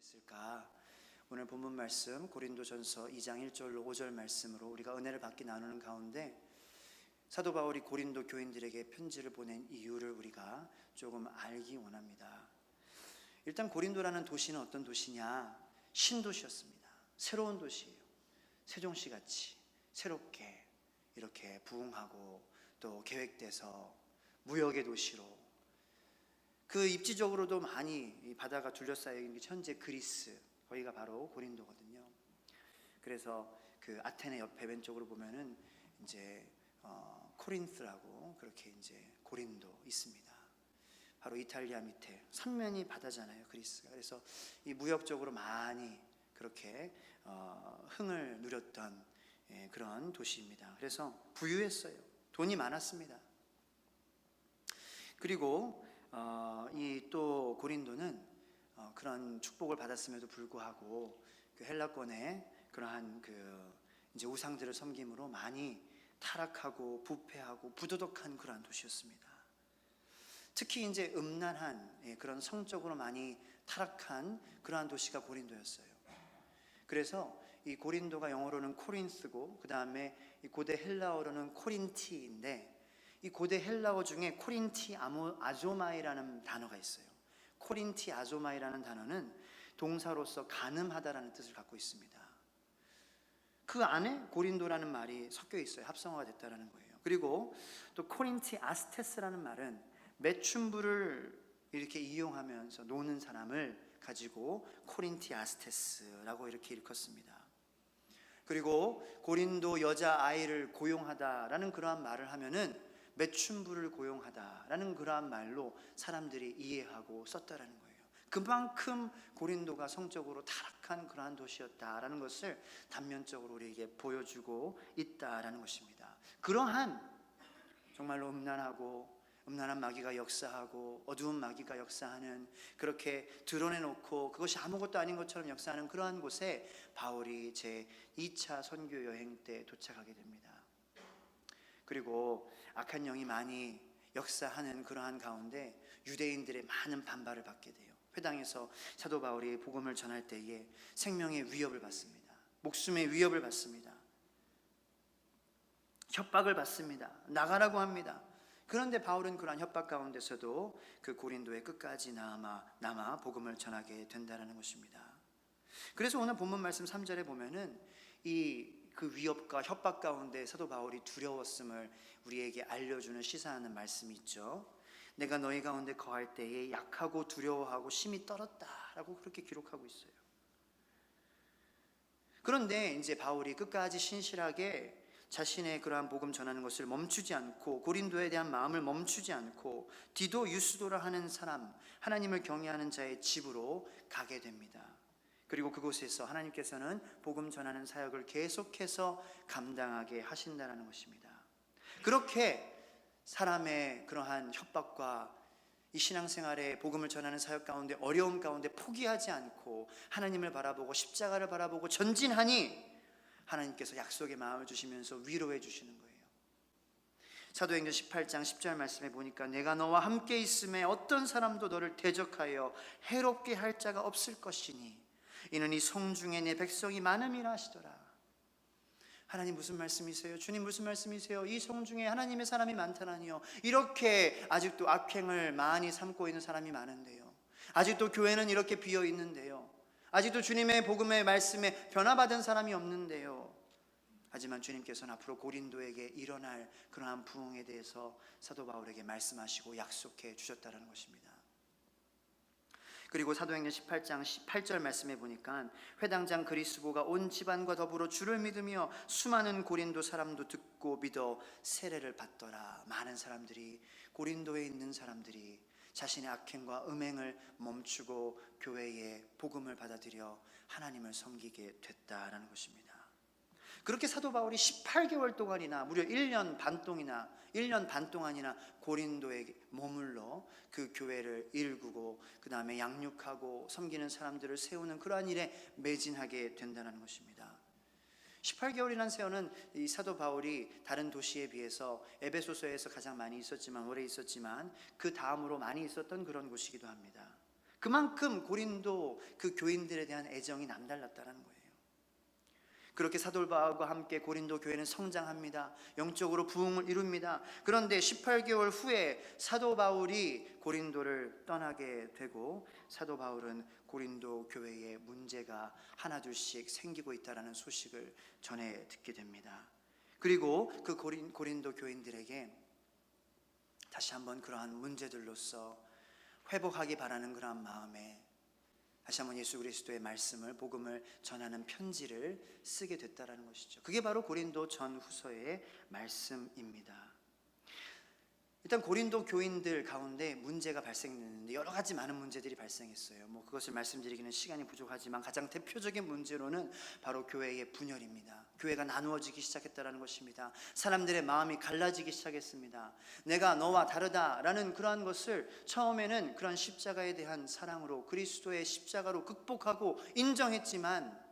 있을까? 오늘 본문 말씀 고린도전서 2장 1절로 5절 말씀으로 우리가 은혜를 받게 나누는 가운데 사도 바울이 고린도 교인들에게 편지를 보낸 이유를 우리가 조금 알기 원합니다. 일단 고린도라는 도시는 어떤 도시냐? 신도시였습니다. 새로운 도시예요. 세종시같이 새롭게 이렇게 부흥하고 또 계획돼서 무역의 도시로, 그 입지적으로도 많이 바다가 둘러싸여 있는 게 현재 그리스, 거기가 바로 고린도거든요. 그래서 그 아테네 옆에 왼쪽으로 보면은 이제 코린스라고 그렇게 이제 고린도 있습니다. 바로 이탈리아 밑에 삼면이 바다잖아요, 그리스가. 그래서 이 무역적으로 많이 그렇게 흥을 누렸던 그런 도시입니다. 그래서 부유했어요. 돈이 많았습니다. 그리고 이 또 고린도는 그런 축복을 받았음에도 불구하고 그 헬라권의 그러한 그 이제 우상들을 섬김으로 많이 타락하고 부패하고 부도덕한 그러한 도시였습니다. 특히 이제 음란한 그런 성적으로 많이 타락한 그러한 도시가 고린도였어요. 그래서 이 고린도가 영어로는 코린스고 그 다음에 이 고대 헬라어로는 코린티인데, 이 고대 헬라어 중에 코린티 아조마이라는 단어가 있어요. 코린티 아조마이라는 단어는 동사로서 가늠하다라는 뜻을 갖고 있습니다. 그 안에 고린도라는 말이 섞여 있어요. 합성어가 됐다라는 거예요. 그리고 또 코린티 아스테스라는 말은 매춘부를 이렇게 이용하면서 노는 사람을 가지고 코린티 아스테스라고 이렇게 일컫습니다. 그리고 고린도 여자아이를 고용하다라는 그러한 말을 하면은 매춘부를 고용하다라는 그러한 말로 사람들이 이해하고 썼다라는 거예요. 그만큼 고린도가 성적으로 타락한 그러한 도시였다라는 것을 단면적으로 우리에게 보여주고 있다라는 것입니다. 그러한 정말로 음란한 마귀가 역사하고 어두운 마귀가 역사하는, 그렇게 드러내놓고 그것이 아무것도 아닌 것처럼 역사하는 그러한 곳에 바울이 제 2차 선교 여행 때 도착하게 됩니다. 그리고 악한 영이 많이 역사하는 그러한 가운데 유대인들의 많은 반발을 받게 돼요. 회당에서 사도 바울이 복음을 전할 때에 생명의 위협을 받습니다. 목숨의 위협을 받습니다. 협박을 받습니다. 나가라고 합니다. 그런데 바울은 그러한 협박 가운데서도 그 고린도에 끝까지 남아 복음을 전하게 된다는 것입니다. 그래서 오늘 본문 말씀 3절에 보면은 그 위협과 협박 가운데 사도 바울이 두려웠음을 우리에게 알려주는 시사하는 말씀이 있죠. 내가 너희 가운데 거할 때에 약하고 두려워하고 심히 떨었다라고 그렇게 기록하고 있어요. 그런데 이제 바울이 끝까지 신실하게 자신의 그러한 복음 전하는 것을 멈추지 않고, 고린도에 대한 마음을 멈추지 않고 디도 유스도라 하는 사람, 하나님을 경외하는 자의 집으로 가게 됩니다. 그리고 그곳에서 하나님께서는 복음 전하는 사역을 계속해서 감당하게 하신다는 것입니다. 그렇게 사람의 그러한 협박과 이 신앙생활의 복음을 전하는 사역 가운데, 어려움 가운데 포기하지 않고 하나님을 바라보고 십자가를 바라보고 전진하니 하나님께서 약속의 마음을 주시면서 위로해 주시는 거예요. 사도행전 18장 10절 말씀에 보니까 내가 너와 함께 있음에 어떤 사람도 너를 대적하여 해롭게 할 자가 없을 것이니 이는 이 성중에 내 백성이 많음이라 하시더라. 하나님 무슨 말씀이세요? 주님 무슨 말씀이세요? 이 성중에 하나님의 사람이 많다나니요. 이렇게 아직도 악행을 많이 삼고 있는 사람이 많은데요. 아직도 교회는 이렇게 비어 있는데요. 아직도 주님의 복음의 말씀에 변화받은 사람이 없는데요. 하지만 주님께서는 앞으로 고린도에게 일어날 그러한 부흥에 대해서 사도 바울에게 말씀하시고 약속해 주셨다는 것입니다. 그리고 사도행전 18장 18절 말씀해 보니까 회당장 그리스도가 온 집안과 더불어 주를 믿으며 수많은 고린도 사람도 듣고 믿어 세례를 받더라. 많은 사람들이, 고린도에 있는 사람들이 자신의 악행과 음행을 멈추고 교회의 복음을 받아들여 하나님을 섬기게 됐다라는 것입니다. 그렇게 사도 바울이 18개월 동안이나 무려 1년 반 동안이나 고린도에 머물러 그 교회를 일구고 그 다음에 양육하고 섬기는 사람들을 세우는 그러한 일에 매진하게 된다는 것입니다. 18개월이라는 세월은 이 사도 바울이 다른 도시에 비해서 에베소서에서 가장 많이 있었지만, 오래 있었지만 그 다음으로 많이 있었던 그런 곳이기도 합니다. 그만큼 고린도 그 교인들에 대한 애정이 남달랐다는 거예요. 그렇게 사도 바울과 함께 고린도 교회는 성장합니다. 영적으로 부흥을 이룹니다. 그런데 18개월 후에 사도 바울이 고린도를 떠나게 되고 사도 바울은 고린도 교회에 문제가 하나둘씩 생기고 있다는 소식을 전해 듣게 됩니다. 그리고 그 고린도 교인들에게 다시 한번 그러한 문제들로서 회복하기 바라는 그러한 마음에 다시 한번 예수 그리스도의 말씀을, 복음을 전하는 편지를 쓰게 됐다는 것이죠. 그게 바로 고린도 전후서의 말씀입니다. 일단 고린도 교인들 가운데 문제가 발생했는데 여러 가지 많은 문제들이 발생했어요. 그것을 말씀드리기는 시간이 부족하지만 가장 대표적인 문제로는 바로 교회의 분열입니다. 교회가 나누어지기 시작했다는 것입니다. 사람들의 마음이 갈라지기 시작했습니다. 내가 너와 다르다라는 그러한 것을 처음에는 그런 십자가에 대한 사랑으로, 그리스도의 십자가로 극복하고 인정했지만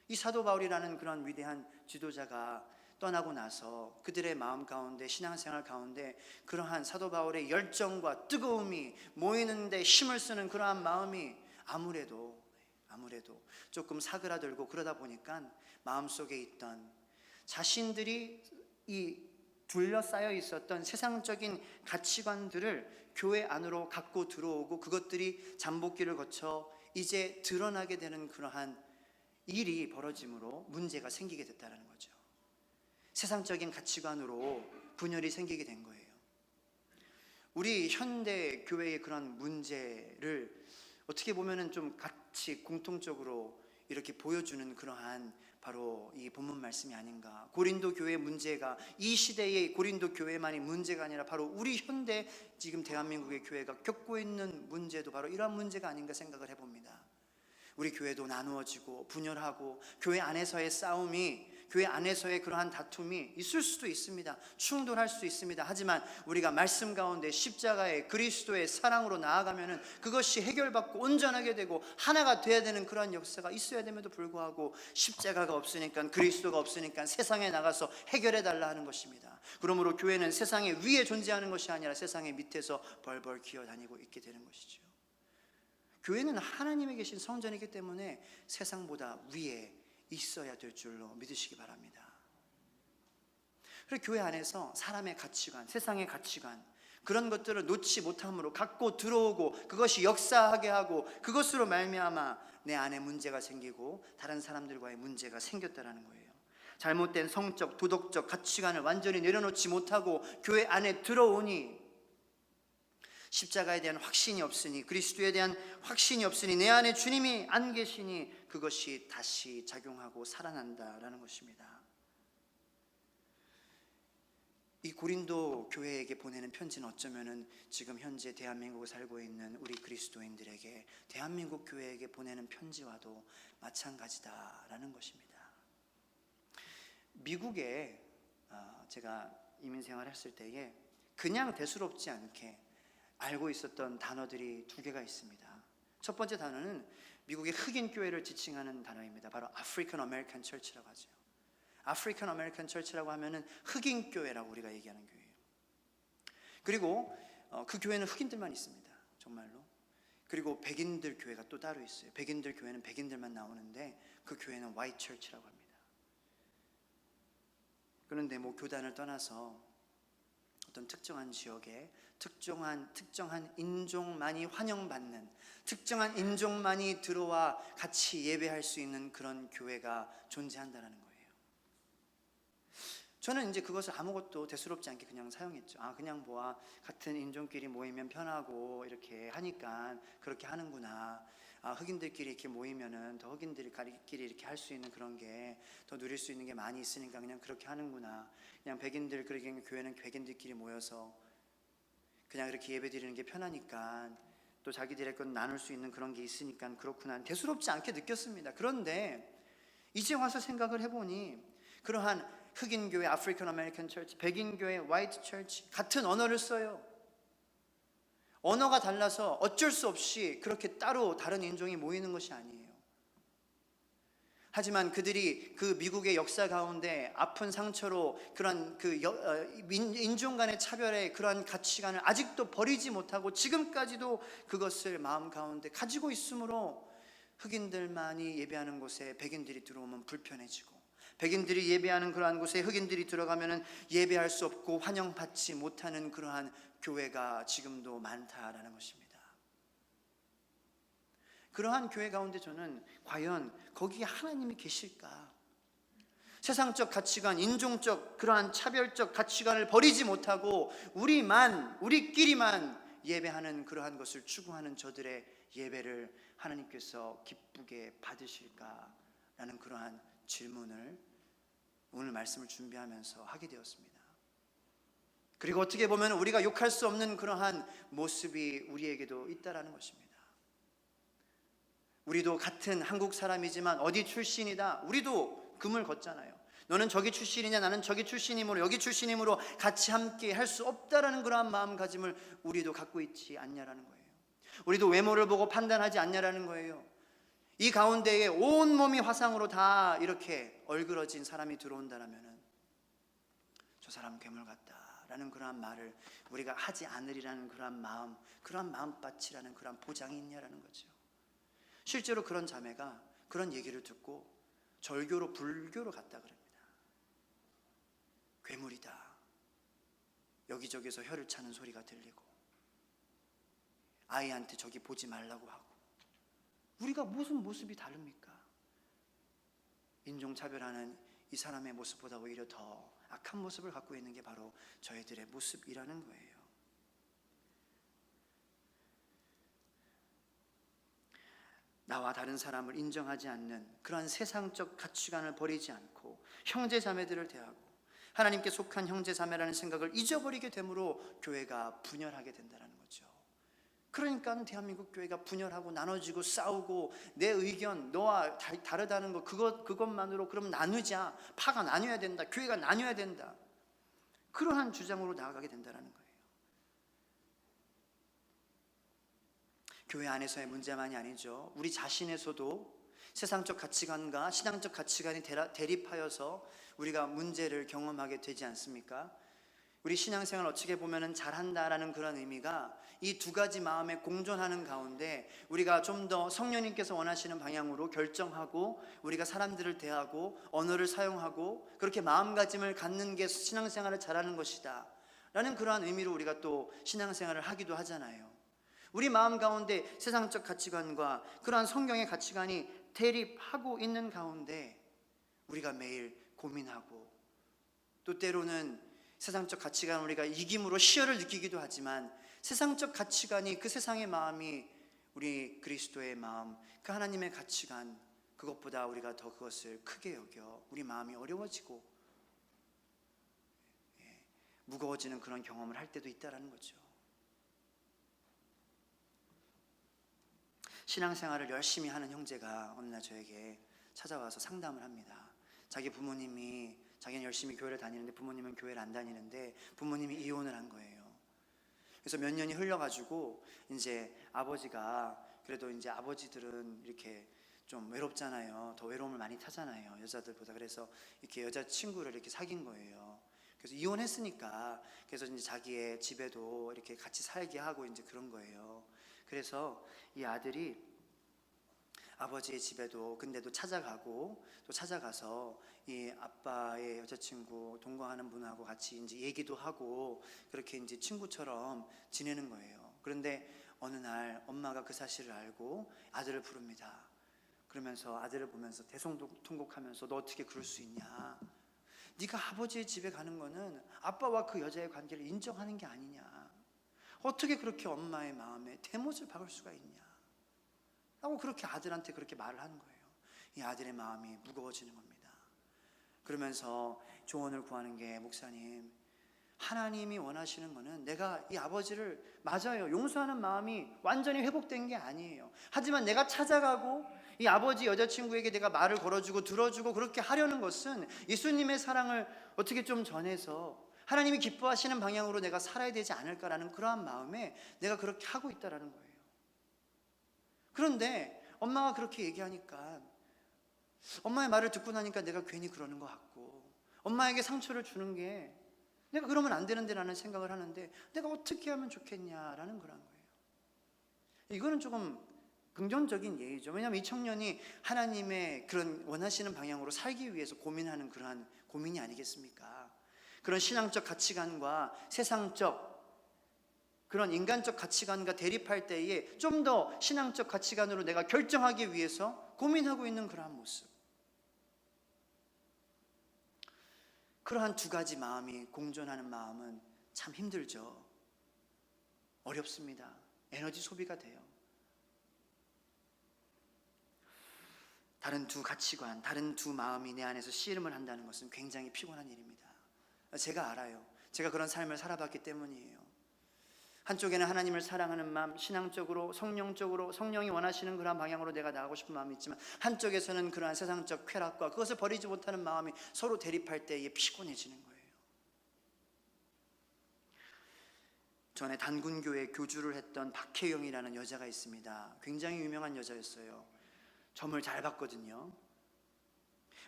이 사도 바울이라는 그런 위대한 지도자가 떠나고 나서 그들의 마음 가운데, 신앙생활 가운데 그러한 사도 바울의 열정과 뜨거움이 모이는데 힘을 쓰는 그러한 마음이 아무래도 조금 사그라들고, 그러다 보니까 마음속에 있던 자신들이 이 둘러싸여 있었던 세상적인 가치관들을 교회 안으로 갖고 들어오고, 그것들이 잠복기를 거쳐 이제 드러나게 되는 그러한 일이 벌어짐으로 문제가 생기게 됐다는 거죠. 세상적인 가치관으로 분열이 생기게 된 거예요. 우리 현대 교회의 그런 문제를 어떻게 보면은 좀 같이 공통적으로 이렇게 보여주는 그러한 바로 이 본문 말씀이 아닌가. 고린도 교회의 문제가 이 시대의 고린도 교회만이 문제가 아니라 바로 우리 현대 지금 대한민국의 교회가 겪고 있는 문제도 바로 이러한 문제가 아닌가 생각을 해봅니다. 우리 교회도 나누어지고 분열하고 교회 안에서의 싸움이, 교회 안에서의 그러한 다툼이 있을 수도 있습니다. 충돌할 수 있습니다. 하지만 우리가 말씀 가운데 십자가의 그리스도의 사랑으로 나아가면은 그것이 해결받고 온전하게 되고 하나가 돼야 되는 그러한 역사가 있어야 됨에도 불구하고 십자가가 없으니까, 그리스도가 없으니까 세상에 나가서 해결해 달라 하는 것입니다. 그러므로 교회는 세상의 위에 존재하는 것이 아니라 세상의 밑에서 벌벌 기어다니고 있게 되는 것이죠. 교회는 하나님에 계신 성전이기 때문에 세상보다 위에 있어야 될 줄로 믿으시기 바랍니다. 그리고 교회 안에서 사람의 가치관, 세상의 가치관, 그런 것들을 놓지 못함으로 갖고 들어오고 그것이 역사하게 하고 그것으로 말미암아 내 안에 문제가 생기고 다른 사람들과의 문제가 생겼다는 거예요. 잘못된 성적, 도덕적 가치관을 완전히 내려놓지 못하고 교회 안에 들어오니 십자가에 대한 확신이 없으니, 그리스도에 대한 확신이 없으니, 내 안에 주님이 안 계시니 그것이 다시 작용하고 살아난다라는 것입니다. 이 고린도 교회에게 보내는 편지는 어쩌면은 지금 현재 대한민국에 살고 있는 우리 그리스도인들에게, 대한민국 교회에게 보내는 편지와도 마찬가지다라는 것입니다. 미국에 제가 이민 생활했을 때에 그냥 대수롭지 않게 알고 있었던 단어들이 두 개가 있습니다. 첫 번째 단어는 미국의 흑인 교회를 지칭하는 단어입니다. 바로 아프리칸 아메리칸 처치라고 하죠. 아프리칸 아메리칸 처치라고 하면은 흑인 교회라고 우리가 얘기하는 교회예요. 그리고 그 교회는 흑인들만 있습니다. 정말로. 그리고 백인들 교회가 또 따로 있어요. 백인들 교회는 백인들만 나오는데 그 교회는 화이트 처치라고 합니다. 그런데 교단을 떠나서 어떤 특정한 지역에 특정한 인종만이 환영받는, 특정한 인종만이 들어와 같이 예배할 수 있는 그런 교회가 존재한다는 거예요. 저는 이제 그것을 아무것도 대수롭지 않게 그냥 사용했죠. 그냥 같은 인종끼리 모이면 편하고 이렇게 하니까 그렇게 하는구나. 흑인들끼리 이렇게 모이면은 더 흑인들끼리 이렇게 할 수 있는 그런 게 더 누릴 수 있는 게 많이 있으니까 그냥 그렇게 하는구나. 그냥 백인들, 그러게 교회는 백인들끼리 모여서 그냥 이렇게 예배 드리는 게 편하니까, 또 자기들의 건 나눌 수 있는 그런 게 있으니까 그렇구나. 대수롭지 않게 느꼈습니다. 그런데 이제 와서 생각을 해보니 그러한 흑인 교회, 아프리칸 아메리칸 처치, 백인 교회, 화이트 처치, 같은 언어를 써요. 언어가 달라서 어쩔 수 없이 그렇게 따로 다른 인종이 모이는 것이 아니에요. 하지만 그들이 그 미국의 역사 가운데 아픈 상처로 그런 인종 간의 차별의 그러한 가치관을 아직도 버리지 못하고 지금까지도 그것을 마음 가운데 가지고 있으므로 흑인들만이 예배하는 곳에 백인들이 들어오면 불편해지고, 백인들이 예배하는 그러한 곳에 흑인들이 들어가면 예배할 수 없고 환영받지 못하는 그러한 교회가 지금도 많다라는 것입니다. 그러한 교회 가운데 저는 과연 거기에 하나님이 계실까? 세상적 가치관, 인종적 그러한 차별적 가치관을 버리지 못하고 우리끼리만 예배하는 그러한 것을 추구하는 저들의 예배를 하나님께서 기쁘게 받으실까라는 그러한 질문을 오늘 말씀을 준비하면서 하게 되었습니다. 그리고 어떻게 보면 우리가 욕할 수 없는 그러한 모습이 우리에게도 있다라는 것입니다. 우리도 같은 한국 사람이지만 어디 출신이다, 우리도 금을 걷잖아요. 너는 저기 출신이냐, 나는 저기 출신이므로, 여기 출신이므로 같이 함께 할 수 없다라는 그러한 마음가짐을 우리도 갖고 있지 않냐라는 거예요. 우리도 외모를 보고 판단하지 않냐라는 거예요. 이 가운데에 온몸이 화상으로 다 이렇게 얼그러진 사람이 들어온다라면 저 사람 괴물 같다라는 그러한 말을 우리가 하지 않으리라는 그러한 마음밭이라는 그러한 보장이 있냐라는 거죠. 실제로 그런 자매가 그런 얘기를 듣고 절교로 불교로 갔다 그럽니다. 괴물이다. 여기저기서 혀를 차는 소리가 들리고 아이한테 저기 보지 말라고 하고. 우리가 무슨 모습이 다릅니까? 인종차별하는 이 사람의 모습보다 오히려 더 악한 모습을 갖고 있는 게 바로 저희들의 모습이라는 거예요. 나와 다른 사람을 인정하지 않는 그러한 세상적 가치관을 버리지 않고 형제 자매들을 대하고 하나님께 속한 형제 자매라는 생각을 잊어버리게 되므로 교회가 분열하게 된다는 거죠. 그러니까 대한민국 교회가 분열하고 나눠지고 싸우고 내 의견 너와 다르다는 거 그것만으로 그럼 나누자, 파가 나뉘어야 된다, 교회가 나뉘어야 된다, 그러한 주장으로 나아가게 된다는 거예요. 교회 안에서의 문제만이 아니죠. 우리 자신에서도 세상적 가치관과 신앙적 가치관이 대립하여서 우리가 문제를 경험하게 되지 않습니까? 우리 신앙생활 어떻게 보면 잘한다라는 그런 의미가 이 두 가지 마음에 공존하는 가운데 우리가 좀 더 성령님께서 원하시는 방향으로 결정하고 우리가 사람들을 대하고 언어를 사용하고 그렇게 마음가짐을 갖는 게 신앙생활을 잘하는 것이다 라는 그러한 의미로 우리가 또 신앙생활을 하기도 하잖아요. 우리 마음 가운데 세상적 가치관과 그러한 성경의 가치관이 대립하고 있는 가운데 우리가 매일 고민하고 또 때로는 세상적 가치관 우리가 이김으로 희열을 느끼기도 하지만 세상적 가치관이 그 세상의 마음이 우리 그리스도의 마음, 그 하나님의 가치관, 그것보다 우리가 더 그것을 크게 여겨 우리 마음이 어려워지고 무거워지는 그런 경험을 할 때도 있다는 거죠. 신앙생활을 열심히 하는 형제가 어느 날 저에게 찾아와서 상담을 합니다. 자기 부모님이, 자기는 열심히 교회를 다니는데 부모님은 교회를 안 다니는데 부모님이 이혼을 한 거예요. 그래서 몇 년이 흘러가지고 이제 아버지가, 그래도 이제 아버지들은 이렇게 좀 외롭잖아요. 더 외로움을 많이 타잖아요, 여자들보다. 그래서 이렇게 여자친구를 이렇게 사귄 거예요. 그래서 이혼했으니까 그래서 이제 자기의 집에도 이렇게 같이 살게 하고 이제 그런 거예요. 그래서 이 아들이 아버지의 집에도 근데도 찾아가고 또 찾아가서 이 아빠의 여자친구 동거하는 분하고 같이 이제 얘기도 하고 그렇게 이제 친구처럼 지내는 거예요. 그런데 어느 날 엄마가 그 사실을 알고 아들을 부릅니다. 그러면서 아들을 보면서 대성통곡하면서 너 어떻게 그럴 수 있냐? 네가 아버지의 집에 가는 거는 아빠와 그 여자의 관계를 인정하는 게 아니냐? 어떻게 그렇게 엄마의 마음에 대못을 박을 수가 있냐? 라고 그렇게 아들한테 그렇게 말을 하는 거예요. 이 아들의 마음이 무거워지는 겁니다. 그러면서 조언을 구하는 게, 목사님, 하나님이 원하시는 거는 내가 이 아버지를, 맞아요, 용서하는 마음이 완전히 회복된 게 아니에요. 하지만 내가 찾아가고 이 아버지 여자친구에게 내가 말을 걸어주고 들어주고 그렇게 하려는 것은 예수님의 사랑을 어떻게 좀 전해서 하나님이 기뻐하시는 방향으로 내가 살아야 되지 않을까라는 그러한 마음에 내가 그렇게 하고 있다라는 거예요. 그런데 엄마가 그렇게 얘기하니까 엄마의 말을 듣고 나니까 내가 괜히 그러는 것 같고, 엄마에게 상처를 주는 게 내가 그러면 안 되는데라는 생각을 하는데 내가 어떻게 하면 좋겠냐라는 그런 거예요. 이거는 조금 긍정적인 예의죠. 왜냐하면 이 청년이 하나님의 그런 원하시는 방향으로 살기 위해서 고민하는 그러한 고민이 아니겠습니까? 그런 신앙적 가치관과 세상적 그런 인간적 가치관과 대립할 때에 좀 더 신앙적 가치관으로 내가 결정하기 위해서 고민하고 있는 그러한 모습. 그러한 두 가지 마음이 공존하는 마음은 참 힘들죠. 어렵습니다. 에너지 소비가 돼요. 다른 두 가치관, 다른 두 마음이 내 안에서 씨름을 한다는 것은 굉장히 피곤한 일입니다. 제가 알아요. 제가 그런 삶을 살아봤기 때문이에요. 한쪽에는 하나님을 사랑하는 마음, 신앙적으로, 성령적으로, 성령이 원하시는 그러한 방향으로 내가 나가고 싶은 마음이 있지만, 한쪽에서는 그러한 세상적 쾌락과 그것을 버리지 못하는 마음이 서로 대립할 때에 피곤해지는 거예요. 전에 단군교회 교주를 했던 박혜영이라는 여자가 있습니다. 굉장히 유명한 여자였어요. 점을 잘 봤거든요.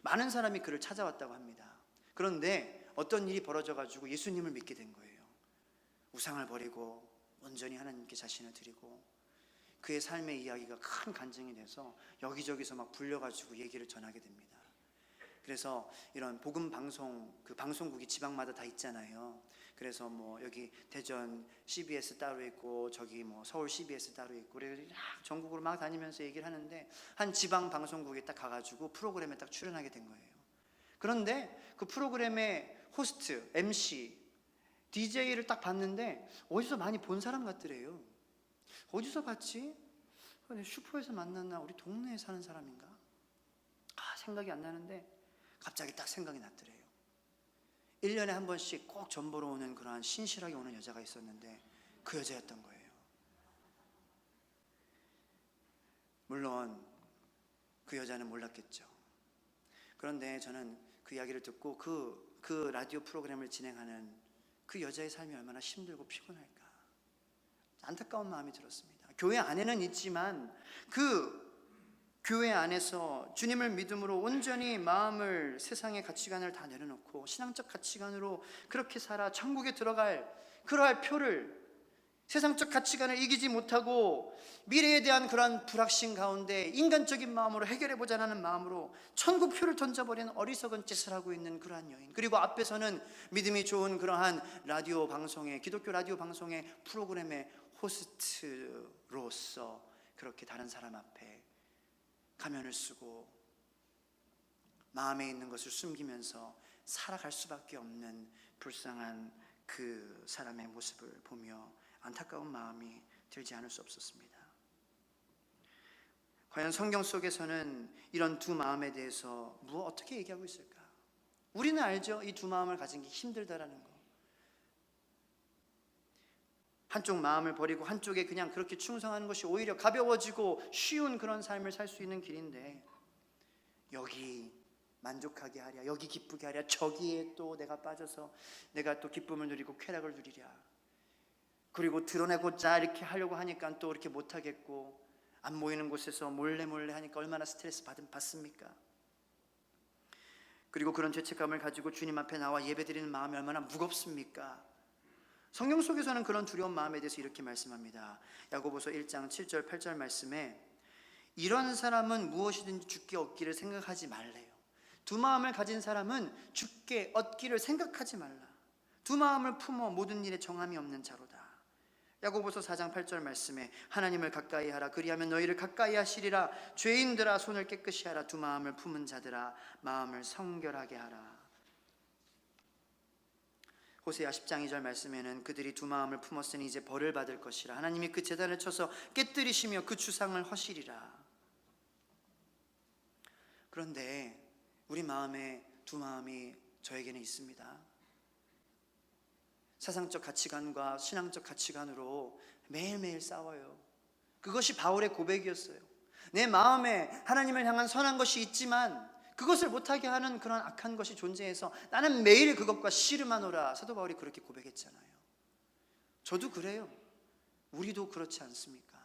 많은 사람이 그를 찾아왔다고 합니다. 그런데 어떤 일이 벌어져가지고 예수님을 믿게 된 거예요. 우상을 버리고 온전히 하나님께 자신을 드리고, 그의 삶의 이야기가 큰 간증이 돼서 여기저기서 막 불려가지고 얘기를 전하게 됩니다. 그래서 이런 복음 방송, 그 방송국이 지방마다 다 있잖아요. 그래서 뭐 여기 대전 CBS 따로 있고, 저기 뭐 서울 CBS 따로 있고, 그래서 전국으로 막 다니면서 얘기를 하는데, 한 지방 방송국에 딱 가가지고 프로그램에 딱 출연하게 된 거예요. 그런데 그 프로그램의 호스트, MC, DJ를 딱 봤는데 어디서 많이 본 사람 같더래요. 어디서 봤지? 슈퍼에서 만났나? 우리 동네에 사는 사람인가? 생각이 안 나는데 갑자기 딱 생각이 났더래요. 1년에 한 번씩 꼭 점 보러 오는 그러한 신실하게 오는 여자가 있었는데 그 여자였던 거예요. 물론 그 여자는 몰랐겠죠. 그런데 저는 그 이야기를 듣고 그 라디오 프로그램을 진행하는 그 여자의 삶이 얼마나 힘들고 피곤할까, 안타까운 마음이 들었습니다. 교회 안에는 있지만 그 교회 안에서 주님을 믿음으로 온전히 마음을, 세상의 가치관을 다 내려놓고 신앙적 가치관으로 그렇게 살아 천국에 들어갈 그러할 표를, 세상적 가치관을 이기지 못하고 미래에 대한 그러한 불확신 가운데 인간적인 마음으로 해결해보자 하는 마음으로 천국 표를 던져버리는 어리석은 짓을 하고 있는 그러한 여인, 그리고 앞에서는 믿음이 좋은 그러한 라디오 방송의, 기독교 라디오 방송의 프로그램의 호스트로서 그렇게 다른 사람 앞에 가면을 쓰고 마음에 있는 것을 숨기면서 살아갈 수밖에 없는 불쌍한 그 사람의 모습을 보며 안타까운 마음이 들지 않을 수 없었습니다. 과연 성경 속에서는 이런 두 마음에 대해서 어떻게 얘기하고 있을까? 우리는 알죠. 이 두 마음을 가진 게 힘들다라는 거. 한쪽 마음을 버리고 한쪽에 그냥 그렇게 충성하는 것이 오히려 가벼워지고 쉬운 그런 삶을 살 수 있는 길인데, 여기 만족하게 하랴, 여기 기쁘게 하랴, 저기에 또 내가 빠져서 내가 또 기쁨을 누리고 쾌락을 누리랴, 그리고 드러내고자 이렇게 하려고 하니까 또 이렇게 못하겠고, 안 모이는 곳에서 몰래 하니까 얼마나 스트레스 받습니까? 그리고 그런 죄책감을 가지고 주님 앞에 나와 예배드리는 마음이 얼마나 무겁습니까? 성경 속에서는 그런 두려운 마음에 대해서 이렇게 말씀합니다. 야고보서 1장 7절 8절 말씀에 이런 사람은 무엇이든지 주께 얻기를 생각하지 말래요. 두 마음을 가진 사람은 주께 얻기를 생각하지 말라. 두 마음을 품어 모든 일에 정함이 없는 자로다. 야고보서 4장 8절 말씀에 하나님을 가까이 하라, 그리하면 너희를 가까이 하시리라. 죄인들아 손을 깨끗이 하라. 두 마음을 품은 자들아 마음을 성결하게 하라. 호세아 10장 2절 말씀에는 그들이 두 마음을 품었으니 이제 벌을 받을 것이라. 하나님이 그 제단을 쳐서 깨뜨리시며 그 주상을 허시리라. 그런데 우리 마음에 두 마음이 저에게는 있습니다. 세상적 가치관과 신앙적 가치관으로 매일매일 싸워요. 그것이 바울의 고백이었어요. 내 마음에 하나님을 향한 선한 것이 있지만 그것을 못하게 하는 그런 악한 것이 존재해서 나는 매일 그것과 씨름하노라. 사도 바울이 그렇게 고백했잖아요. 저도 그래요. 우리도 그렇지 않습니까?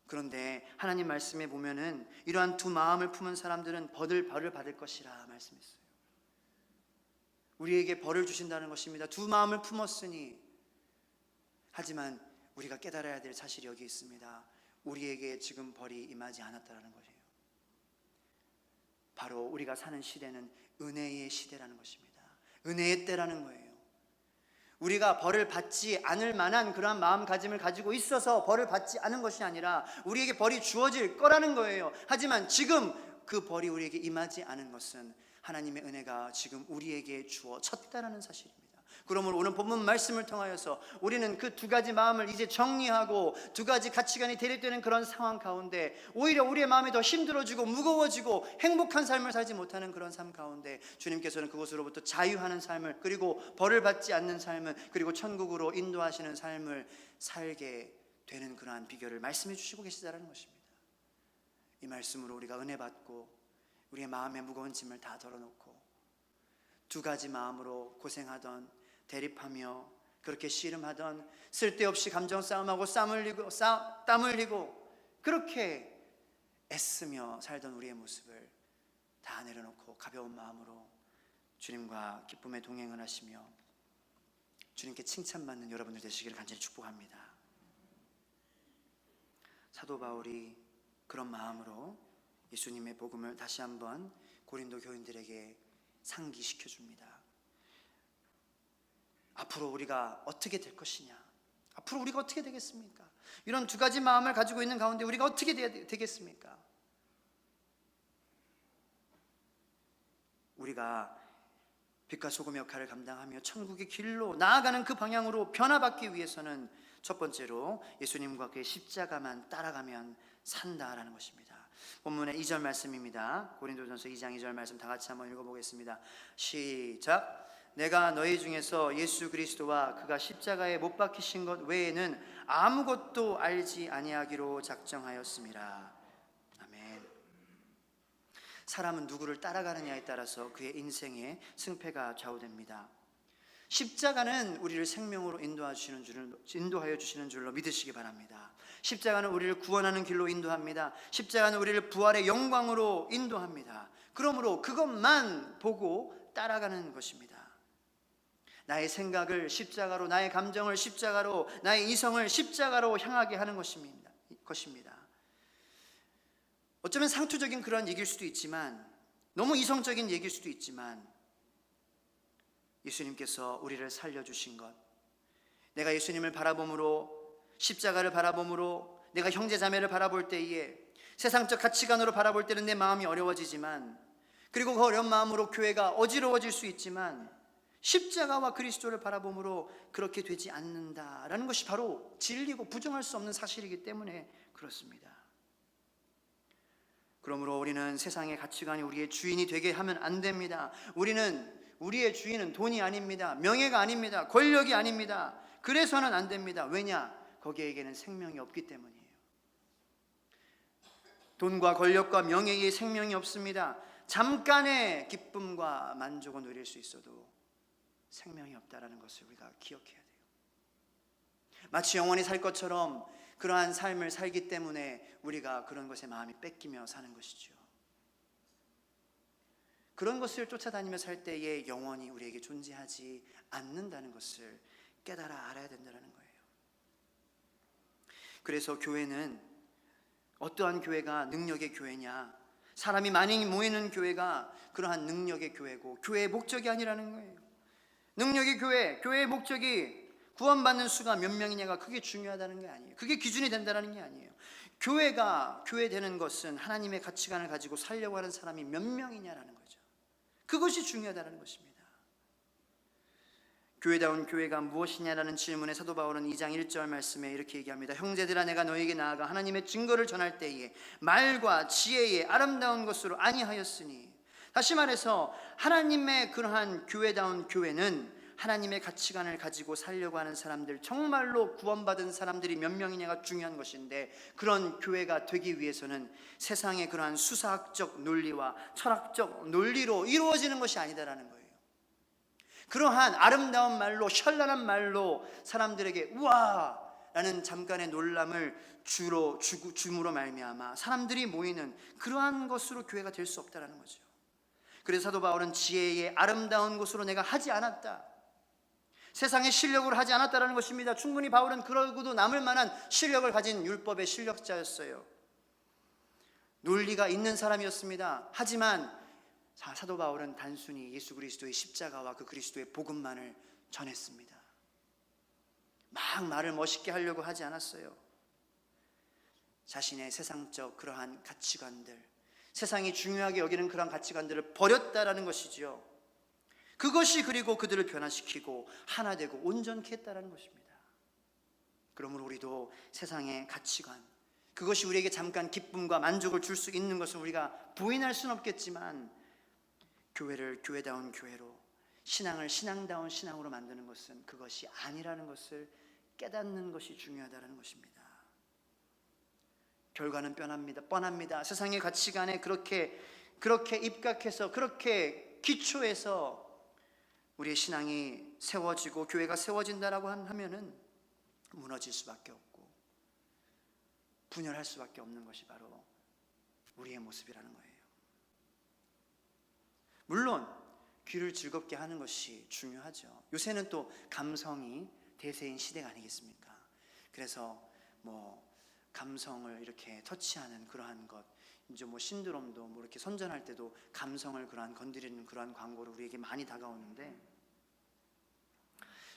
그런데 하나님 말씀에 보면은 이러한 두 마음을 품은 사람들은 벌을 받을 것이라 말씀했어요. 우리에게 벌을 주신다는 것입니다. 두 마음을 품었으니. 하지만 우리가 깨달아야 될 사실이 여기 있습니다. 우리에게 지금 벌이 임하지 않았다는 것이에요. 바로 우리가 사는 시대는 은혜의 시대라는 것입니다. 은혜의 때라는 거예요. 우리가 벌을 받지 않을 만한 그러한 마음가짐을 가지고 있어서 벌을 받지 않은 것이 아니라 우리에게 벌이 주어질 거라는 거예요. 하지만 지금 그 벌이 우리에게 임하지 않은 것은 하나님의 은혜가 지금 우리에게 주어졌다는 사실입니다. 그러므로 오늘 본문 말씀을 통하여서 우리는 그 두 가지 마음을 이제 정리하고 두 가지 가치관이 대립되는 그런 상황 가운데 오히려 우리의 마음이 더 힘들어지고 무거워지고 행복한 삶을 살지 못하는 그런 삶 가운데 주님께서는 그것으로부터 자유하는 삶을, 그리고 벌을 받지 않는 삶을, 그리고 천국으로 인도하시는 삶을 살게 되는 그러한 비결을 말씀해 주시고 계시다는 것입니다. 이 말씀으로 우리가 은혜 받고 우리의 마음의 무거운 짐을 다 덜어놓고 두 가지 마음으로 고생하던, 대립하며 그렇게 씨름하던, 쓸데없이 감정 싸움하고 땀 흘리고 그렇게 애쓰며 살던 우리의 모습을 다 내려놓고 가벼운 마음으로 주님과 기쁨의 동행을 하시며 주님께 칭찬받는 여러분들 되시기를 간절히 축복합니다. 사도 바울이 그런 마음으로 예수님의 복음을 다시 한번 고린도 교인들에게 상기시켜 줍니다. 앞으로 우리가 어떻게 될 것이냐, 앞으로 우리가 어떻게 되겠습니까? 이런 두 가지 마음을 가지고 있는 가운데 우리가 어떻게 되겠습니까? 우리가 빛과 소금 역할을 감당하며 천국의 길로 나아가는 그 방향으로 변화받기 위해서는 첫 번째로 예수님과 그의 십자가만 따라가면 산다라는 것입니다. 본문의 2절 말씀입니다. 고린도전서 2장 2절 말씀 다 같이 한번 읽어보겠습니다. 시작. 내가 너희 중에서 예수 그리스도와 그가 십자가에 못 박히신 것 외에는 아무것도 알지 아니하기로 작정하였습니다. 아멘. 사람은 누구를 따라가느냐에 따라서 그의 인생의 승패가 좌우됩니다. 십자가는 우리를 생명으로 인도하여 주시는 줄로 믿으시기 바랍니다. 십자가는 우리를 구원하는 길로 인도합니다. 십자가는 우리를 부활의 영광으로 인도합니다. 그러므로 그것만 보고 따라가는 것입니다. 나의 생각을 십자가로, 나의 감정을 십자가로, 나의 이성을 십자가로 향하게 하는 것입니다. 어쩌면 상투적인 그런 얘기일 수도 있지만, 너무 이성적인 얘기일 수도 있지만, 예수님께서 우리를 살려주신 것, 내가 예수님을 바라봄으로, 십자가를 바라봄으로, 내가 형제 자매를 바라볼 때에 세상적 가치관으로 바라볼 때는 내 마음이 어려워지지만, 그리고 그 어려운 마음으로 교회가 어지러워질 수 있지만, 십자가와 그리스도를 바라봄으로 그렇게 되지 않는다라는 것이 바로 진리고 부정할 수 없는 사실이기 때문에 그렇습니다. 그러므로 우리는 세상의 가치관이 우리의 주인이 되게 하면 안 됩니다. 우리의 주인은 돈이 아닙니다. 명예가 아닙니다. 권력이 아닙니다. 그래서는 안 됩니다. 왜냐? 거기에게는 생명이 없기 때문이에요. 돈과 권력과 명예에 생명이 없습니다. 잠깐의 기쁨과 만족은 누릴 수 있어도 생명이 없다라는 것을 우리가 기억해야 돼요. 마치 영원히 살 것처럼 그러한 삶을 살기 때문에 우리가 그런 것에 마음이 뺏기며 사는 것이죠. 그런 것을 쫓아다니며 살 때에 영원히 우리에게 존재하지 않는다는 것을 깨달아 알아야 된다는 거예요. 그래서 교회는 어떠한 교회가 능력의 교회냐, 사람이 많이 모이는 교회가 그러한 능력의 교회고 교회의 목적이 아니라는 거예요. 능력의 교회, 교회의 목적이 구원받는 수가 몇 명이냐가 그게 중요하다는 게 아니에요. 그게 기준이 된다는 게 아니에요. 교회가 교회 되는 것은 하나님의 가치관을 가지고 살려고 하는 사람이 몇 명이냐라는 거죠. 그것이 중요하다는 것입니다. 교회다운 교회가 무엇이냐라는 질문에 사도 바울은 2장 1절 말씀에 이렇게 얘기합니다. 형제들아, 내가 너에게 나아가 하나님의 증거를 전할 때에 말과 지혜의 아름다운 것으로 아니하였으니, 다시 말해서 하나님의 그러한 교회다운 교회는 하나님의 가치관을 가지고 살려고 하는 사람들, 정말로 구원받은 사람들이 몇 명이냐가 중요한 것인데, 그런 교회가 되기 위해서는 세상의 그러한 수사학적 논리와 철학적 논리로 이루어지는 것이 아니다라는 거예요. 그러한 아름다운 말로, 현란한 말로 사람들에게 우와, 라는 잠깐의 놀람을 줌으로 말미암아 사람들이 모이는 그러한 것으로 교회가 될 수 없다라는 거죠. 그래서 사도 바울은 지혜의 아름다운 곳으로 내가 하지 않았다, 세상의 실력으로 하지 않았다라는 것입니다. 충분히 바울은 그러고도 남을 만한 실력을 가진 율법의 실력자였어요. 논리가 있는 사람이었습니다. 하지만 사도 바울은 단순히 예수 그리스도의 십자가와 그 그리스도의 복음만을 전했습니다. 막 말을 멋있게 하려고 하지 않았어요. 자신의 세상적 그러한 가치관들, 세상이 중요하게 여기는 그러한 가치관들을 버렸다라는 것이죠. 그것이 그리고 그들을 변화시키고 하나 되고 온전케 했다라는 것입니다. 그러므로 우리도 세상의 가치관, 그것이 우리에게 잠깐 기쁨과 만족을 줄 수 있는 것을 우리가 부인할 수는 없겠지만, 교회를 교회다운 교회로, 신앙을 신앙다운 신앙으로 만드는 것은 그것이 아니라는 것을 깨닫는 것이 중요하다는 것입니다. 결과는 뻔합니다. 세상의 가치관에 그렇게 입각해서, 그렇게 기초해서 우리의 신앙이 세워지고 교회가 세워진다라고 하면은 무너질 수밖에 없고 분열할 수밖에 없는 것이 바로 우리의 모습이라는 거예요. 물론 귀를 즐겁게 하는 것이 중요하죠. 요새는 또 감성이 대세인 시대가 아니겠습니까? 그래서 감성을 이렇게 터치하는 그러한 것, 이제 신드롬도 이렇게 선전할 때도 감성을 건드리는 그러한 광고로 우리에게 많이 다가오는데,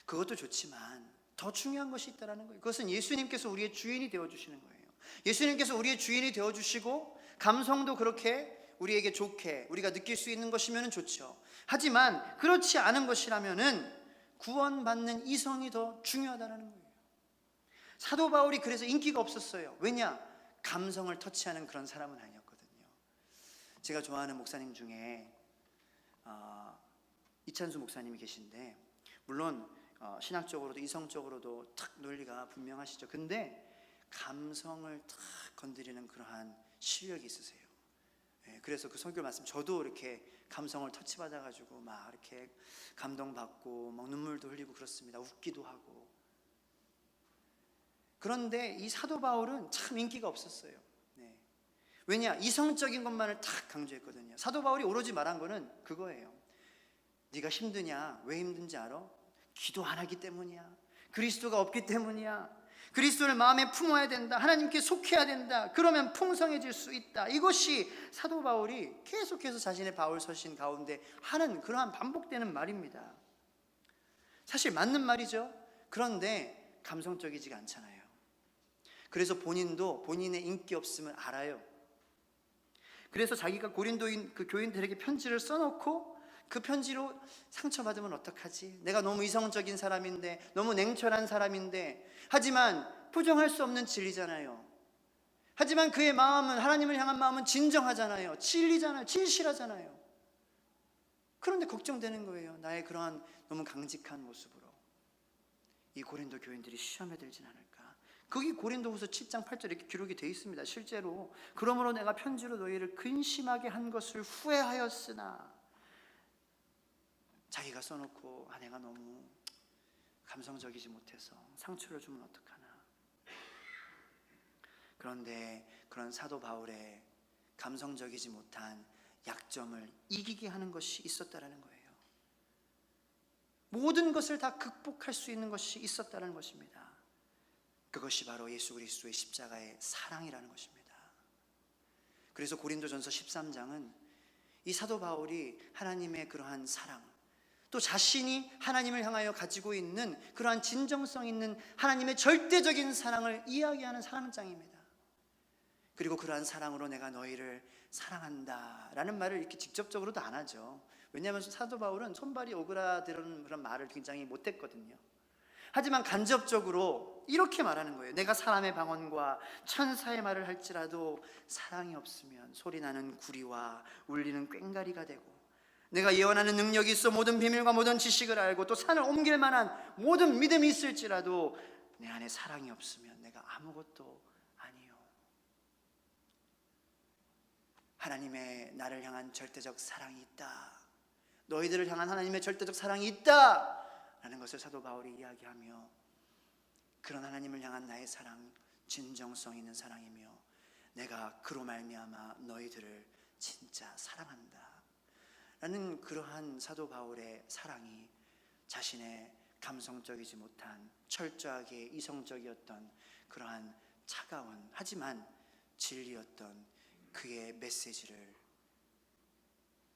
그것도 좋지만 더 중요한 것이 있다라는 거예요. 그것은 예수님께서 우리의 주인이 되어주시는 거예요. 예수님께서 우리의 주인이 되어주시고 감성도 그렇게 우리에게 좋게 우리가 느낄 수 있는 것이면 좋죠. 하지만 그렇지 않은 것이라면은 구원받는 이성이 더 중요하다는 거예요. 사도 바울이 그래서 인기가 없었어요. 왜냐? 감성을 터치하는 그런 사람은 아니었거든요. 제가 좋아하는 목사님 중에 이찬수 목사님이 계신데, 물론 신학적으로도 이성적으로도 탁 논리가 분명하시죠. 근데 감성을 탁 건드리는 그러한 실력이 있으세요. 그래서 그 설교 말씀, 저도 이렇게 감성을 터치받아가지고 막 이렇게 감동받고 막 눈물도 흘리고 그렇습니다. 웃기도 하고. 그런데 이 사도 바울은 참 인기가 없었어요. 왜냐? 이성적인 것만을 탁 강조했거든요. 사도 바울이 오로지 말한 거는 그거예요. 네가 힘드냐? 왜 힘든지 알아? 기도 안 하기 때문이야. 그리스도가 없기 때문이야. 그리스도를 마음에 품어야 된다. 하나님께 속해야 된다. 그러면 풍성해질 수 있다. 이것이 사도 바울이 계속해서 자신의 바울 서신 가운데 하는 그러한 반복되는 말입니다. 사실 맞는 말이죠. 그런데 감성적이지가 않잖아요. 그래서 본인도 본인의 인기 없음을 알아요. 그래서 자기가 고린도인 그 교인들에게 편지를 써놓고, 그 편지로 상처받으면 어떡하지? 내가 너무 이성적인 사람인데, 너무 냉철한 사람인데, 하지만 부정할 수 없는 진리잖아요. 하지만 그의 마음은, 하나님을 향한 마음은 진정하잖아요. 진리잖아요. 진실하잖아요. 그런데 걱정되는 거예요. 나의 그러한 너무 강직한 모습으로 이 고린도 교인들이 시험에 들진 않을까. 거기 고린도후서 7장 8절 이렇게 기록이 되어 있습니다. 실제로 그러므로 내가 편지로 너희를 근심하게 한 것을 후회하였으나, 자기가 써놓고 내가 너무 감성적이지 못해서 상처를 주면 어떡하나. 그런데 그런 사도 바울의 감성적이지 못한 약점을 이기게 하는 것이 있었다라는 거예요. 모든 것을 다 극복할 수 있는 것이 있었다는 것입니다. 그것이 바로 예수 그리스도의 십자가의 사랑이라는 것입니다. 그래서 고린도전서 13장은 이 사도 바울이 하나님의 그러한 사랑, 또 자신이 하나님을 향하여 가지고 있는 그러한 진정성 있는 하나님의 절대적인 사랑을 이야기하는 사랑장입니다. 그리고 그러한 사랑으로 내가 너희를 사랑한다 라는 말을 이렇게 직접적으로도 안 하죠. 왜냐하면 사도 바울은 손발이 오그라드는 그런 말을 굉장히 못했거든요. 하지만 간접적으로 이렇게 말하는 거예요. 내가 사람의 방언과 천사의 말을 할지라도 사랑이 없으면 소리나는 구리와 울리는 꽹과리가 되고, 내가 예언하는 능력이 있어 모든 비밀과 모든 지식을 알고 또 산을 옮길 만한 모든 믿음이 있을지라도 내 안에 사랑이 없으면 내가 아무것도 아니요. 하나님의 나를 향한 절대적 사랑이 있다. 너희들을 향한 하나님의 절대적 사랑이 있다 라는 것을 사도 바울이 이야기하며, 그런 하나님을 향한 나의 사랑, 진정성 있는 사랑이며 내가 그로 말미암아 너희들을 진짜 사랑한다 라는 그러한 사도 바울의 사랑이 자신의 감성적이지 못한 철저하게 이성적이었던 그러한 차가운 하지만 진리였던 그의 메시지를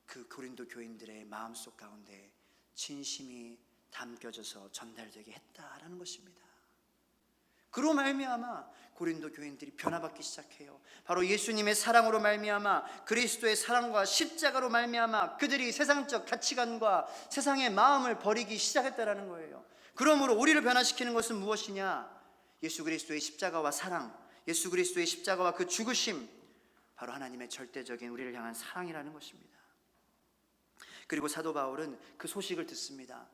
그 고린도 교인들의 마음속 가운데 진심이 담겨져서 전달되게 했다라는 것입니다. 그로 말미암아 고린도 교인들이 변화받기 시작해요. 바로 예수님의 사랑으로 말미암아, 그리스도의 사랑과 십자가로 말미암아 그들이 세상적 가치관과 세상의 마음을 버리기 시작했다라는 거예요. 그러므로 우리를 변화시키는 것은 무엇이냐? 예수 그리스도의 십자가와 사랑, 예수 그리스도의 십자가와 그 죽으심, 바로 하나님의 절대적인 우리를 향한 사랑이라는 것입니다. 그리고 사도 바울은 그 소식을 듣습니다.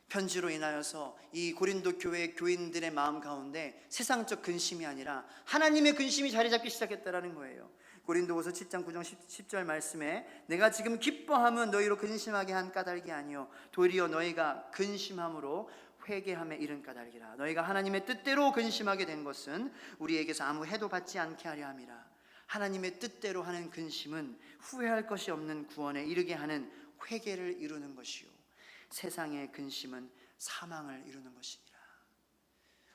편지로 인하여서 이 고린도 교회 교인들의 마음 가운데 세상적 근심이 아니라 하나님의 근심이 자리 잡기 시작했다라는 거예요. 고린도후서 7장 9절 10절 말씀에 내가 지금 기뻐함은 너희로 근심하게 한 까닭이 아니요 도리어 너희가 근심함으로 회개함에 이른 까닭이라. 너희가 하나님의 뜻대로 근심하게 된 것은 우리에게서 아무 해도 받지 않게 하려 함이라. 하나님의 뜻대로 하는 근심은 후회할 것이 없는 구원에 이르게 하는 회개를 이루는 것이요 세상의 근심은 사망을 이루는 것이니라.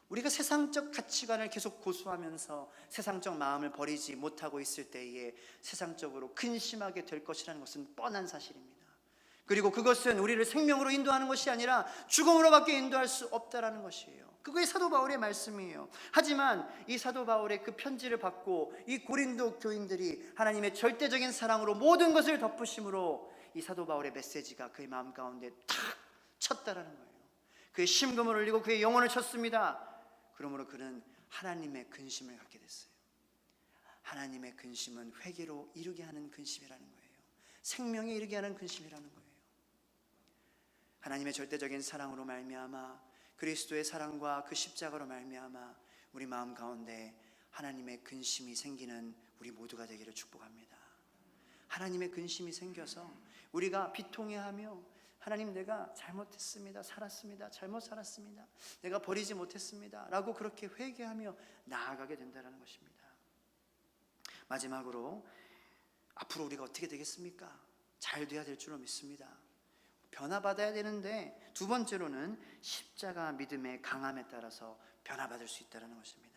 우리가 세상적 가치관을 계속 고수하면서 세상적 마음을 버리지 못하고 있을 때에 세상적으로 근심하게 될 것이라는 것은 뻔한 사실입니다. 그리고 그것은 우리를 생명으로 인도하는 것이 아니라 죽음으로밖에 인도할 수 없다라는 것이에요. 그게 사도 바울의 말씀이에요. 하지만 이 사도 바울의 그 편지를 받고 이 고린도 교인들이 하나님의 절대적인 사랑으로 모든 것을 덮으심으로 이 사도 바울의 메시지가 그의 마음 가운데 탁 쳤다라는 거예요. 그의 심금을 울리고 그의 영혼을 쳤습니다. 그러므로 그는 하나님의 근심을 갖게 됐어요. 하나님의 근심은 회개로 이르게 하는 근심이라는 거예요. 생명에 이르게 하는 근심이라는 거예요. 하나님의 절대적인 사랑으로 말미암아 그리스도의 사랑과 그 십자가로 말미암아 우리 마음 가운데 하나님의 근심이 생기는 우리 모두가 되기를 축복합니다. 하나님의 근심이 생겨서 우리가 비통해하며 하나님 내가 잘못했습니다, 살았습니다, 잘못 살았습니다, 내가 버리지 못했습니다 라고 그렇게 회개하며 나아가게 된다는 것입니다. 마지막으로 앞으로 우리가 어떻게 되겠습니까? 잘 돼야 될 줄로 믿습니다. 변화받아야 되는데 두 번째로는 십자가 믿음의 강함에 따라서 변화받을 수 있다는 것입니다.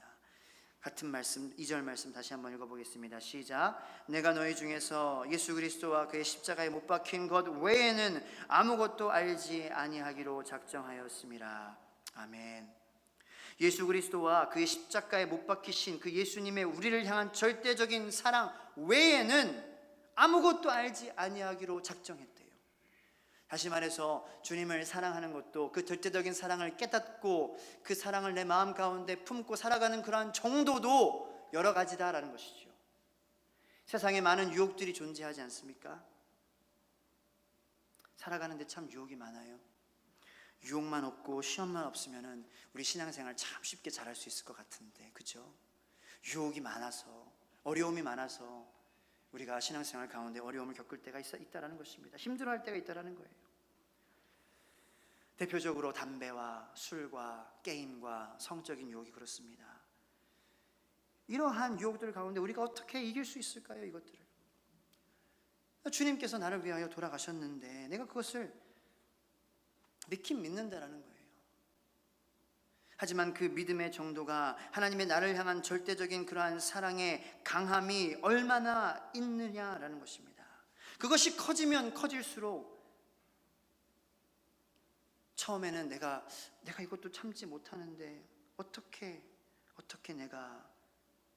같은 말씀 2절 말씀 다시 한번 읽어보겠습니다. 시작. 내가 너희 중에서 예수 그리스도와 그의 십자가에 못 박힌 것 외에는 아무것도 알지 아니하기로 작정하였음이라. 아멘. 예수 그리스도와 그의 십자가에 못 박히신 그 예수님의 우리를 향한 절대적인 사랑 외에는 아무것도 알지 아니하기로 작정했대요. 다시 말해서 주님을 사랑하는 것도 그 절대적인 사랑을 깨닫고 그 사랑을 내 마음 가운데 품고 살아가는 그러한 정도도 여러 가지다라는 것이죠. 세상에 많은 유혹들이 존재하지 않습니까? 살아가는데 참 유혹이 많아요. 유혹만 없고 시험만 없으면 우리 신앙생활 참 쉽게 잘할 수 있을 것 같은데, 그렇죠? 유혹이 많아서, 어려움이 많아서 우리가 신앙생활 가운데 어려움을 겪을 때가 있다라는 것입니다. 힘들어할 때가 있다라는 거예요. 대표적으로 담배와 술과 게임과 성적인 유혹이 그렇습니다. 이러한 유혹들 가운데 우리가 어떻게 이길 수 있을까요? 이것들을 주님께서 나를 위하여 돌아가셨는데 내가 그것을 믿긴 믿는다라는 거예요. 하지만 그 믿음의 정도가 하나님의 나를 향한 절대적인 그러한 사랑의 강함이 얼마나 있느냐라는 것입니다. 그것이 커지면 커질수록 처음에는 내가 이것도 참지 못하는데 어떻게 내가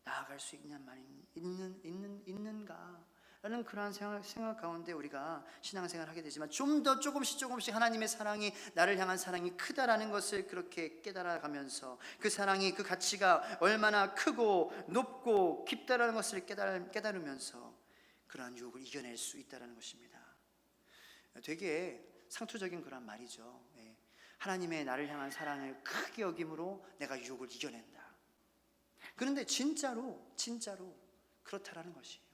나아갈 수 있는가? 라는 그러한 생각 가운데 우리가 신앙생활을 하게 되지만 좀 더 조금씩 하나님의 사랑이 나를 향한 사랑이 크다라는 것을 그렇게 깨달아가면서 그 사랑이 그 가치가 얼마나 크고 높고 깊다라는 것을 깨달으면서 그러한 유혹을 이겨낼 수 있다는 것입니다. 되게 상투적인 그런 말이죠. 하나님의 나를 향한 사랑을 크게 여김으로 내가 유혹을 이겨낸다. 그런데 진짜로 그렇다라는 것이에요.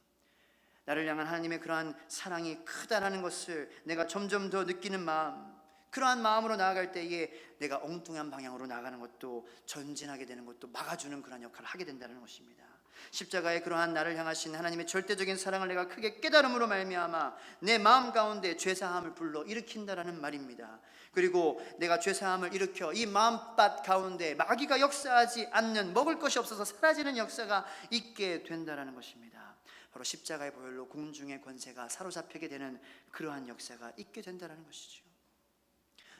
나를 향한 하나님의 그러한 사랑이 크다라는 것을 내가 점점 더 느끼는 마음, 그러한 마음으로 나아갈 때에 내가 엉뚱한 방향으로 나가는 것도, 전진하게 되는 것도 막아주는 그런 역할을 하게 된다는 것입니다. 십자가의 그러한 나를 향하신 하나님의 절대적인 사랑을 내가 크게 깨달음으로 말미암아 내 마음 가운데 죄사함을 불러 일으킨다라는 말입니다. 그리고 내가 죄사함을 일으켜 이 마음밭 가운데 마귀가 역사하지 않는, 먹을 것이 없어서 사라지는 역사가 있게 된다라는 것입니다. 바로 십자가의 보혈로 공중의 권세가 사로잡히게 되는 그러한 역사가 있게 된다라는 것이죠.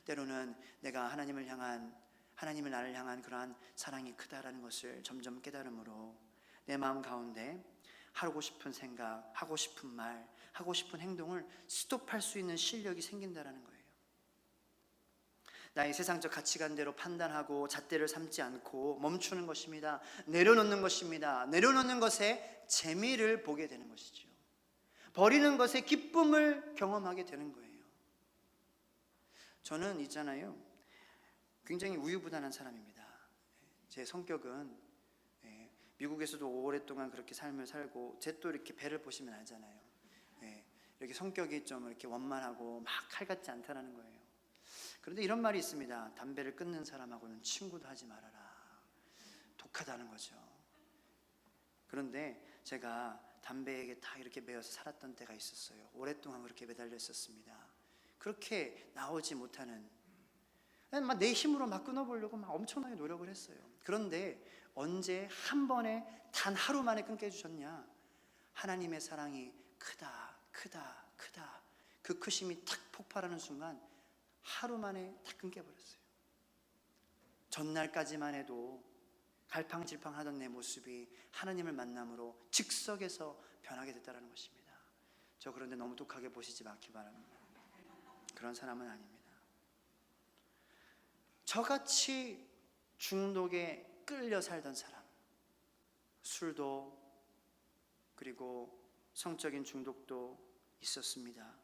때로는 내가 하나님을 나를 향한 그러한 사랑이 크다라는 것을 점점 깨달음으로 내 마음 가운데 하고 싶은 생각, 하고 싶은 말, 하고 싶은 행동을 스톱할 수 있는 실력이 생긴다라는 거예요. 나의 세상적 가치관대로 판단하고 잣대를 삼지 않고 멈추는 것입니다. 내려놓는 것입니다. 내려놓는 것에 재미를 보게 되는 것이죠. 버리는 것에 기쁨을 경험하게 되는 거예요. 저는 있잖아요, 굉장히 우유부단한 사람입니다. 제 성격은 미국에서도 오랫동안 그렇게 삶을 살고, 제 또 이렇게 배를 보시면 알잖아요. 이렇게 성격이 좀 이렇게 원만하고 막 칼 같지 않다라는 거예요. 그런데 이런 말이 있습니다. 담배를 끊는 사람하고는 친구도 하지 말아라. 독하다는 거죠. 그런데 제가 담배에게 다 이렇게 매여서 살았던 때가 있었어요. 오랫동안 그렇게 매달려 있었습니다. 그렇게 나오지 못하는, 막 내 힘으로 막 끊어보려고 막 엄청나게 노력을 했어요. 그런데 언제 한 번에 단 하루 만에 끊게 해주셨냐? 하나님의 사랑이 크다, 크다, 크다. 그 크심이 탁 폭발하는 순간 하루 만에 탁 끊겨버렸어요. 전날까지만 해도 갈팡질팡하던 내 모습이 하나님을 만남으로 즉석에서 변하게 됐다는 것입니다. 저 그런데 너무 독하게 보시지 마기 바랍니다. 그런 사람은 아닙니다. 저같이 중독에 끌려 살던 사람, 술도 그리고 성적인 중독도 있었습니다.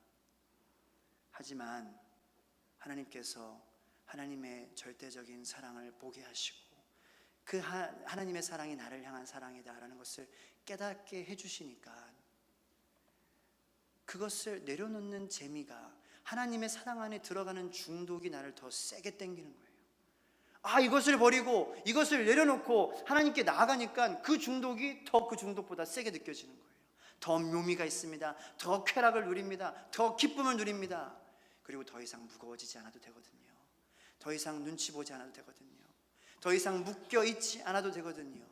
하지만 하나님께서 하나님의 절대적인 사랑을 보게 하시고, 그 하나님의 사랑이 나를 향한 사랑이다라는 것을 깨닫게 해주시니까 그것을 내려놓는 재미가, 하나님의 사랑 안에 들어가는 중독이 나를 더 세게 당기는 거예요. 이것을 버리고 이것을 내려놓고 하나님께 나아가니까 그 중독이 더 그 중독보다 세게 느껴지는 거예요. 더 묘미가 있습니다. 더 쾌락을 누립니다. 더 기쁨을 누립니다. 그리고 더 이상 무거워지지 않아도 되거든요. 더 이상 눈치 보지 않아도 되거든요. 더 이상 묶여 있지 않아도 되거든요.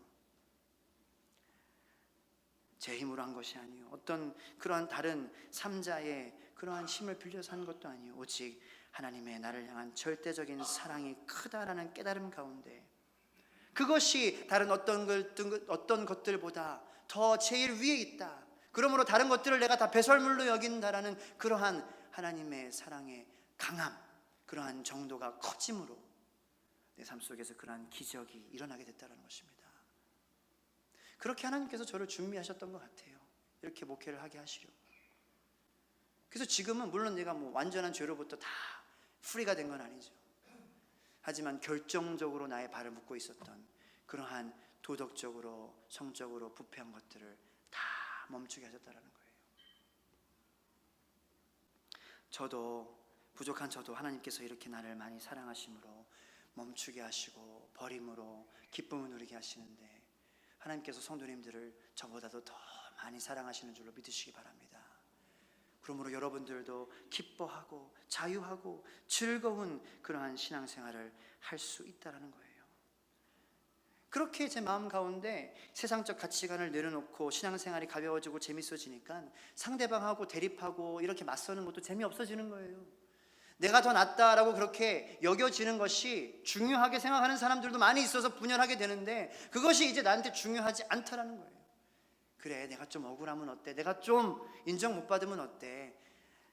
제 힘으로 한 것이 아니요, 어떤 그러한 다른 삼자의 그러한 힘을 빌려서 한 것도 아니요, 오직 하나님의 나를 향한 절대적인 사랑이 크다라는 깨달음 가운데, 그것이 다른 어떤 것들보다 더 제일 위에 있다, 그러므로 다른 것들을 내가 다 배설물로 여긴다라는 그러한 하나님의 사랑의 강함, 그러한 정도가 커짐으로 내 삶 속에서 그러한 기적이 일어나게 됐다는 것입니다. 그렇게 하나님께서 저를 준비하셨던 것 같아요. 이렇게 목회를 하게 하시려고. 그래서 지금은 물론 내가 완전한 죄로부터 다 프리가 된 건 아니죠. 하지만 결정적으로 나의 발을 묶고 있었던 그러한 도덕적으로, 성적으로 부패한 것들을 다 멈추게 하셨다는 거예요. 부족한 저도 하나님께서 이렇게 나를 많이 사랑하심으로 멈추게 하시고 버림으로 기쁨을 누리게 하시는데, 하나님께서 성도님들을 저보다도 더 많이 사랑하시는 줄로 믿으시기 바랍니다. 그러므로 여러분들도 기뻐하고 자유하고 즐거운 그러한 신앙생활을 할 수 있다는 거예요. 그렇게 제 마음 가운데 세상적 가치관을 내려놓고 신앙생활이 가벼워지고 재밌어지니까 상대방하고 대립하고 이렇게 맞서는 것도 재미없어지는 거예요. 내가 더 낫다라고 그렇게 여겨지는 것이 중요하게 생각하는 사람들도 많이 있어서 분열하게 되는데, 그것이 이제 나한테 중요하지 않다라는 거예요. 그래, 내가 좀 억울하면 어때? 내가 좀 인정 못 받으면 어때?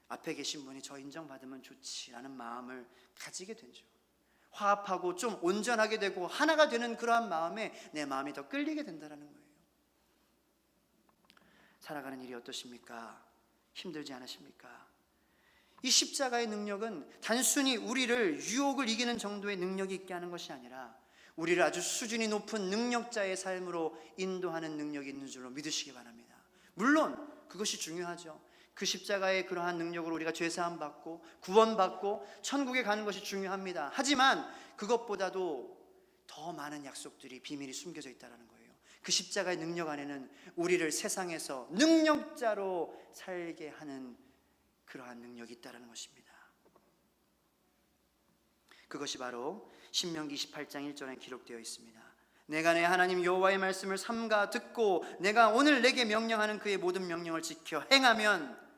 앞에 계신 분이 저 인정받으면 좋지라는 마음을 가지게 되죠. 화합하고 좀 온전하게 되고 하나가 되는 그러한 마음에 내 마음이 더 끌리게 된다는 거예요. 살아가는 일이 어떠십니까? 힘들지 않으십니까? 이 십자가의 능력은 단순히 우리를 유혹을 이기는 정도의 능력이 있게 하는 것이 아니라 우리를 아주 수준이 높은 능력자의 삶으로 인도하는 능력이 있는 줄로 믿으시기 바랍니다. 물론 그것이 중요하죠. 그 십자가의 그러한 능력으로 우리가 죄사함 받고 구원받고 천국에 가는 것이 중요합니다. 하지만 그것보다도 더 많은 약속들이 비밀이 숨겨져 있다는 거예요. 그 십자가의 능력 안에는 우리를 세상에서 능력자로 살게 하는 그러한 능력이 있다는 것입니다. 그것이 바로 신명기 28장 1절에 기록되어 있습니다. 내가 내 하나님 여호와의 말씀을 삼가 듣고 내가 오늘 내게 명령하는 그의 모든 명령을 지켜 행하면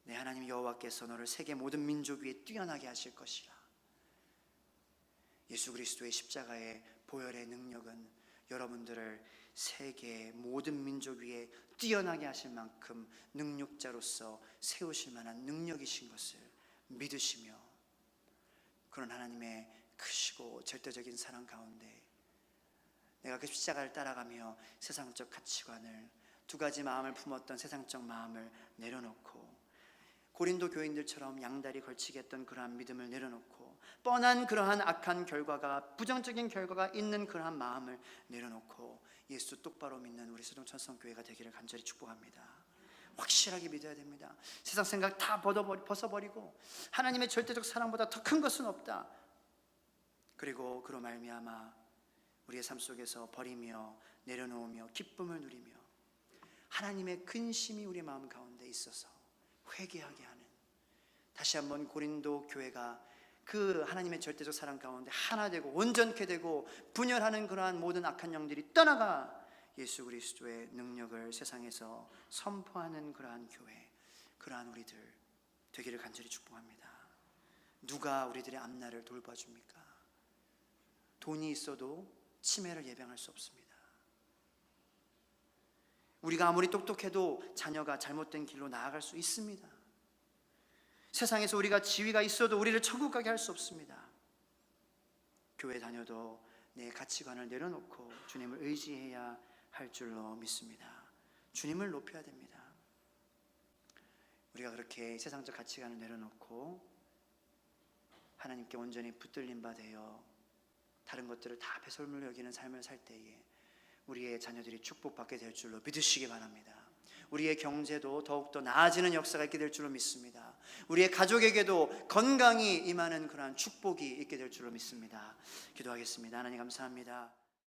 내 하나님 여호와께서 너를 세계 모든 민족 위에 뛰어나게 하실 것이라. 예수 그리스도의 십자가의 보혈의 능력은 여러분들을 세계 모든 민족 위에 뛰어나게 하실 만큼 능력자로서 세우실 만한 능력이신 것을 믿으시며, 그런 하나님의 크시고 절대적인 사랑 가운데 내가 그 십자가를 따라가며 세상적 가치관을, 두 가지 마음을 품었던 세상적 마음을 내려놓고 고린도 교인들처럼 양다리 걸치게 했던 그러한 믿음을 내려놓고 뻔한 그러한 악한 결과가, 부정적인 결과가 있는 그러한 마음을 내려놓고 예수 똑바로 믿는 우리 세종천성교회가 되기를 간절히 축복합니다. 확실하게 믿어야 됩니다. 세상 생각 다 벗어버리고 하나님의 절대적 사랑보다 더 큰 것은 없다. 그리고 그로 말미암아 우리의 삶 속에서 버리며 내려놓으며 기쁨을 누리며 하나님의 근심이 우리 마음 가운데 있어서 회개하게 하는, 다시 한번 고린도 교회가 그 하나님의 절대적 사랑 가운데 하나 되고 온전케 되고 분열하는 그러한 모든 악한 영들이 떠나가 예수 그리스도의 능력을 세상에서 선포하는 그러한 교회, 그러한 우리들 되기를 간절히 축복합니다. 누가 우리들의 앞날을 돌봐줍니까? 돈이 있어도 치매를 예방할 수 없습니다. 우리가 아무리 똑똑해도 자녀가 잘못된 길로 나아갈 수 있습니다. 세상에서 우리가 지위가 있어도 우리를 천국 가게 할 수 없습니다. 교회 다녀도 내 가치관을 내려놓고 주님을 의지해야 할 줄로 믿습니다. 주님을 높여야 됩니다. 우리가 그렇게 세상적 가치관을 내려놓고 하나님께 온전히 붙들린 바 되어 다른 것들을 다 배설물로 여기는 삶을 살 때에 우리의 자녀들이 축복받게 될 줄로 믿으시기 바랍니다. 우리의 경제도 더욱더 나아지는 역사가 있게 될 줄로 믿습니다. 우리의 가족에게도 건강이 임하는 그러한 축복이 있게 될 줄로 믿습니다. 기도하겠습니다. 하나님 감사합니다.